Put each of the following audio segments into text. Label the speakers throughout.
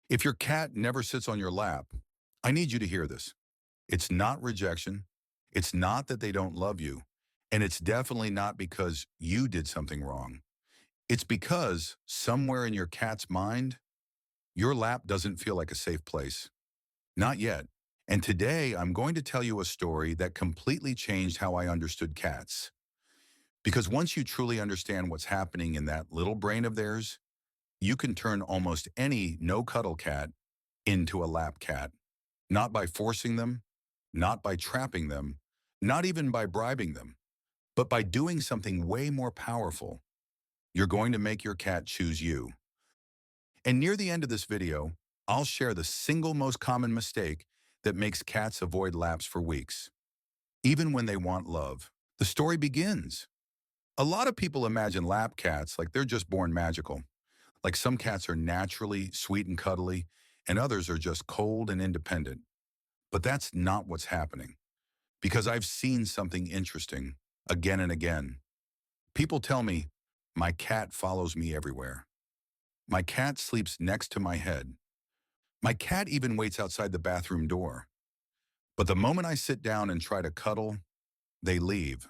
Speaker 1: If your cat never sits on your lap, I need you to hear this. It's not rejection. It's not that they don't love you. And it's definitely not because you did something wrong. It's because somewhere in your cat's mind, your lap doesn't feel like a safe place. Not yet. And today I'm going to tell you a story that completely changed how I understood cats. Because once you truly understand what's happening in that little brain of theirs, you can turn almost any no-cuddle cat into a lap cat. Not by forcing them, not by trapping them, not even by bribing them, but by doing something way more powerful. You're going to make your cat choose you. And near the end of this video, I'll share the single most common mistake that makes cats avoid laps for weeks. Even when they want love. The story begins. A lot of people imagine lap cats like they're just born magical. Like some cats are naturally sweet and cuddly, and others are just cold and independent. But that's not what's happening. Because I've seen something interesting again and again. People tell me, my cat follows me everywhere. My cat sleeps next to my head. My cat even waits outside the bathroom door. But the moment I sit down and try to cuddle, they leave.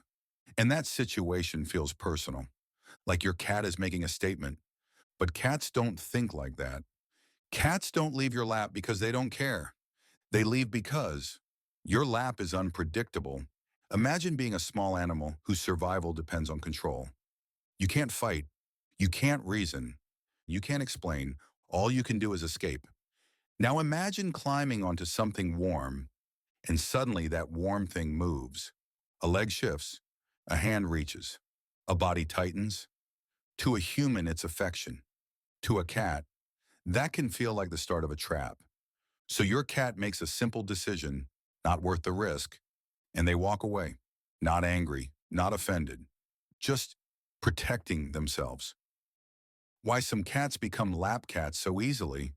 Speaker 1: And that situation feels personal, like your cat is making a statement. But cats don't think like that. Cats don't leave your lap because they don't care. They leave because your lap is unpredictable. Imagine being a small animal whose survival depends on control. You can't fight. You can't reason. You can't explain. All you can do is escape. Now imagine climbing onto something warm, and suddenly that warm thing moves. A leg shifts. A hand reaches. A body tightens. To a human, it's affection. To a cat, that can feel like the start of a trap. So your cat makes a simple decision, not worth the risk, and they walk away, not angry, not offended, just protecting themselves. Why some cats become lap cats so easily?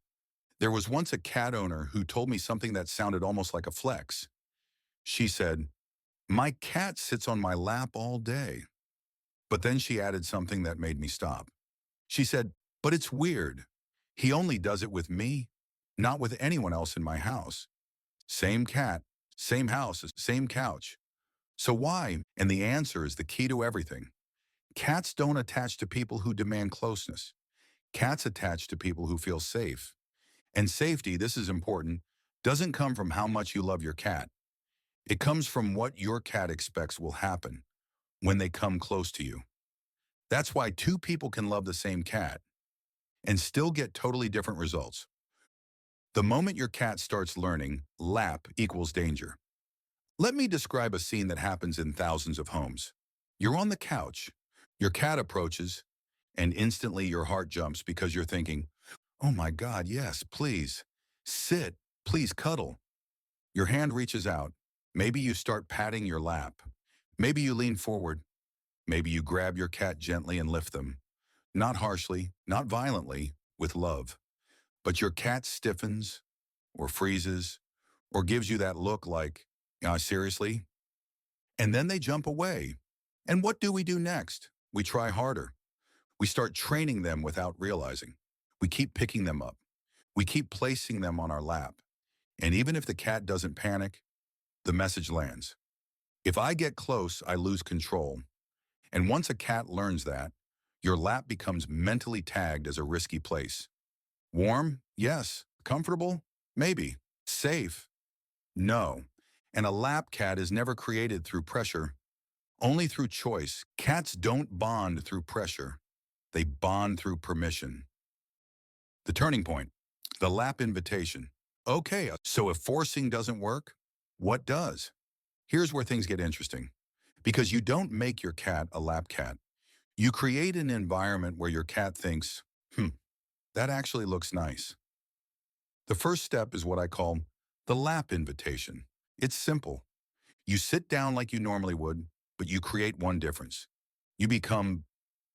Speaker 1: There was once a cat owner who told me something that sounded almost like a flex. She said, "My cat sits on my lap all day." But then she added something that made me stop. She said, "But it's weird. He only does it with me, not with anyone else in my house. Same cat, same house, same couch. So why?" And the answer is the key to everything. Cats don't attach to people who demand closeness. Cats attach to people who feel safe. And safety, this is important, doesn't come from how much you love your cat. It comes from what your cat expects will happen when they come close to you. That's why two people can love the same cat and still get totally different results. The moment your cat starts learning, lap equals danger. Let me describe a scene that happens in thousands of homes. You're on the couch, your cat approaches, and instantly your heart jumps because you're thinking, "Oh my God, yes, please, sit, please cuddle." Your hand reaches out. Maybe you start patting your lap. Maybe you lean forward. Maybe you grab your cat gently and lift them. Not harshly, not violently, with love. But your cat stiffens, or freezes, or gives you that look like, seriously? And then they jump away. And what do we do next? We try harder. We start training them without realizing. We keep picking them up. We keep placing them on our lap. And even if the cat doesn't panic, the message lands. If I get close, I lose control. And once a cat learns that, your lap becomes mentally tagged as a risky place. Warm? Yes. Comfortable? Maybe. Safe? No. And a lap cat is never created through pressure, only through choice. Cats don't bond through pressure. They bond through permission. The turning point. The lap invitation. Okay, so if forcing doesn't work, what does? Here's where things get interesting. Because you don't make your cat a lap cat. You create an environment where your cat thinks, that actually looks nice. The first step is what I call the lap invitation. It's simple. You sit down like you normally would, but you create one difference. You become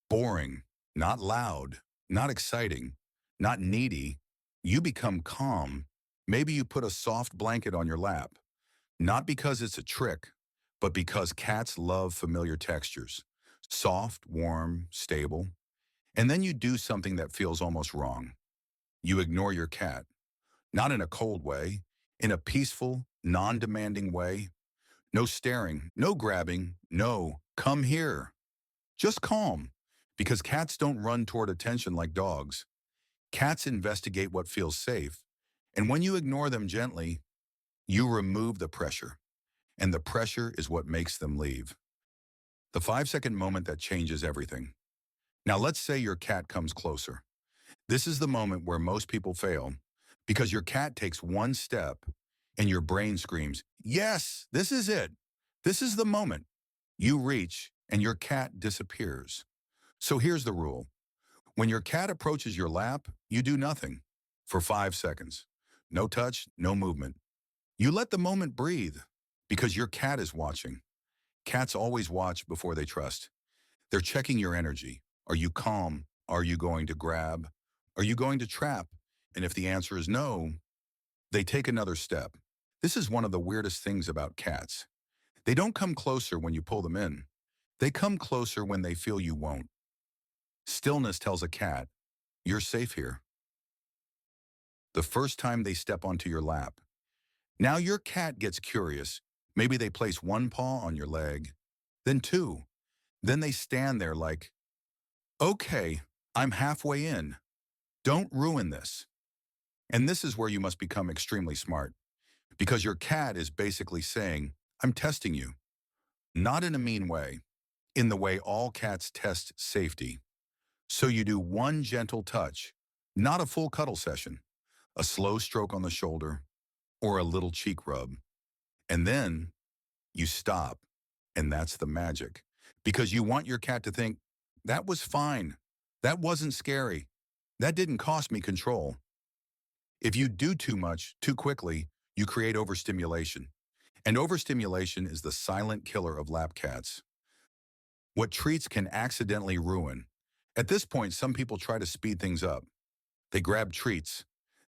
Speaker 1: boring, not loud, not exciting, not needy. You become calm. Maybe you put a soft blanket on your lap, not because it's a trick, but because cats love familiar textures. Soft, warm, stable. And then you do something that feels almost wrong. You ignore your cat. Not in a cold way, in a peaceful, non-demanding way. No staring, no grabbing, no, come here. Just calm, because cats don't run toward attention like dogs. Cats investigate what feels safe, and when you ignore them gently, you remove the pressure, and the pressure is what makes them leave. The 5-second moment that changes everything. Now let's say your cat comes closer. This is the moment where most people fail, because your cat takes one step and your brain screams, yes, this is it. This is the moment. You reach and your cat disappears. So here's the rule. When your cat approaches your lap, you do nothing for 5 seconds. No touch, no movement. You let the moment breathe because your cat is watching. Cats always watch before they trust. They're checking your energy. Are you calm? Are you going to grab? Are you going to trap? And if the answer is no, they take another step. This is one of the weirdest things about cats. They don't come closer when you pull them in. They come closer when they feel you won't. Stillness tells a cat, you're safe here. The first time they step onto your lap. Now your cat gets curious. Maybe they place one paw on your leg, then two. Then they stand there like, okay, I'm halfway in. Don't ruin this. And this is where you must become extremely smart, because your cat is basically saying, I'm testing you. Not in a mean way, in the way all cats test safety. So you do one gentle touch, not a full cuddle session, a slow stroke on the shoulder, or a little cheek rub. And then you stop, and that's the magic. Because you want your cat to think, that was fine. That wasn't scary. That didn't cost me control. If you do too much, too quickly, you create overstimulation. And overstimulation is the silent killer of lap cats. What treats can accidentally ruin. At this point, some people try to speed things up. They grab treats.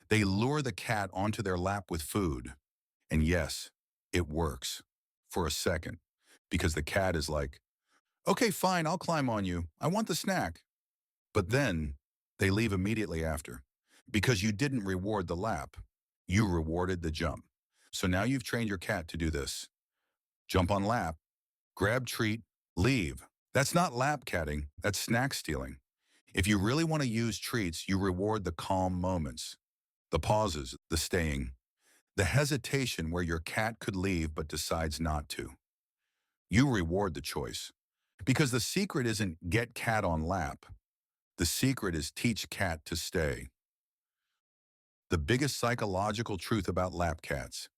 Speaker 1: They lure the cat onto their lap with food. And yes, it works. For a second. Because the cat is like, okay, fine, I'll climb on you. I want the snack. But then, they leave immediately after. Because you didn't reward the lap. You rewarded the jump. So now you've trained your cat to do this. Jump on lap, grab treat, leave. That's not lap catting, that's snack stealing. If you really want to use treats, you reward the calm moments, the pauses, the staying, the hesitation where your cat could leave but decides not to. You reward the choice. Because the secret isn't get cat on lap. The secret is teach cat to stay. The biggest psychological truth about lap cats.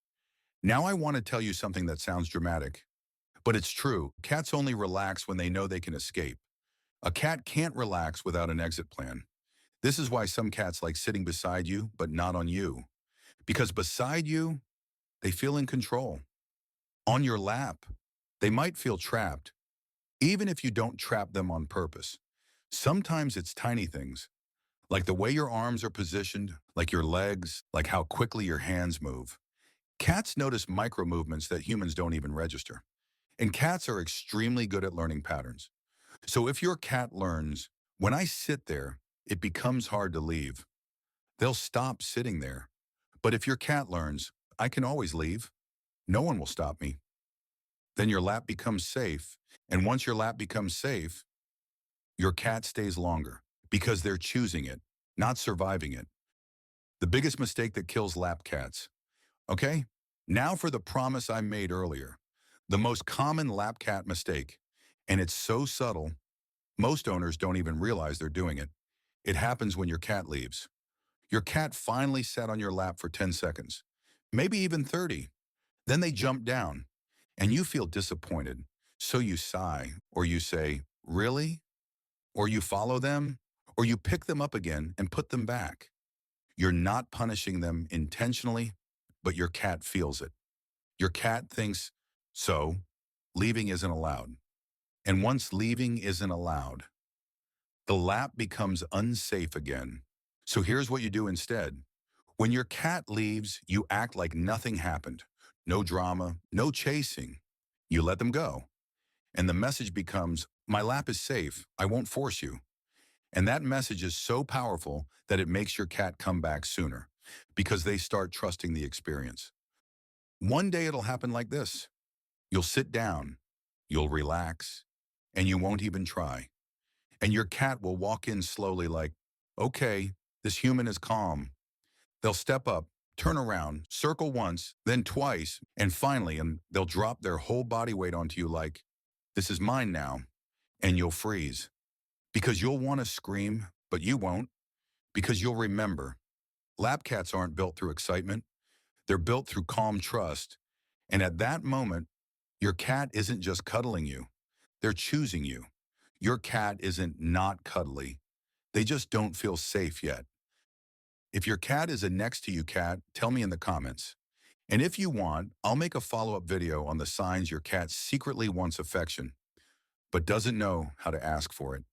Speaker 1: Now I want to tell you something that sounds dramatic, but it's true. Cats only relax when they know they can escape. A cat can't relax without an exit plan. This is why some cats like sitting beside you, but not on you. Because beside you, they feel in control. On your lap, they might feel trapped, even if you don't trap them on purpose. Sometimes it's tiny things, like the way your arms are positioned, like your legs, like how quickly your hands move. Cats notice micro movements that humans don't even register. And cats are extremely good at learning patterns. So if your cat learns, when I sit there, it becomes hard to leave, they'll stop sitting there. But if your cat learns, I can always leave, no one will stop me, then your lap becomes safe. And once your lap becomes safe, your cat stays longer because they're choosing it, not surviving it. The biggest mistake that kills lap cats. Okay? Now for the promise I made earlier. The most common lap cat mistake, and it's so subtle, most owners don't even realize they're doing it. It happens when your cat leaves. Your cat finally sat on your lap for 10 seconds, maybe even 30. Then they jump down, and you feel disappointed. So you sigh, or you say, really? Or you follow them, or you pick them up again and put them back. You're not punishing them intentionally, but your cat feels it. Your cat thinks, so, leaving isn't allowed. And once leaving isn't allowed, the lap becomes unsafe again. So here's what you do instead. When your cat leaves, you act like nothing happened. No drama, no chasing. You let them go. And the message becomes, my lap is safe. I won't force you. And that message is so powerful that it makes your cat come back sooner. because they start trusting the experience. One day it'll happen like this. You'll sit down, you'll relax, and you won't even try. And your cat will walk in slowly like, okay, this human is calm. They'll step up, turn around, circle once, then twice, and finally, and they'll drop their whole body weight onto you like, this is mine now. And you'll freeze because you'll want to scream, but you won't because you'll remember. Lap cats aren't built through excitement. They're built through calm trust. And at that moment, your cat isn't just cuddling you. They're choosing you. Your cat isn't not cuddly. They just don't feel safe yet. If your cat is a next to you cat, tell me in the comments. And if you want, I'll make a follow-up video on the signs your cat secretly wants affection, but doesn't know how to ask for it.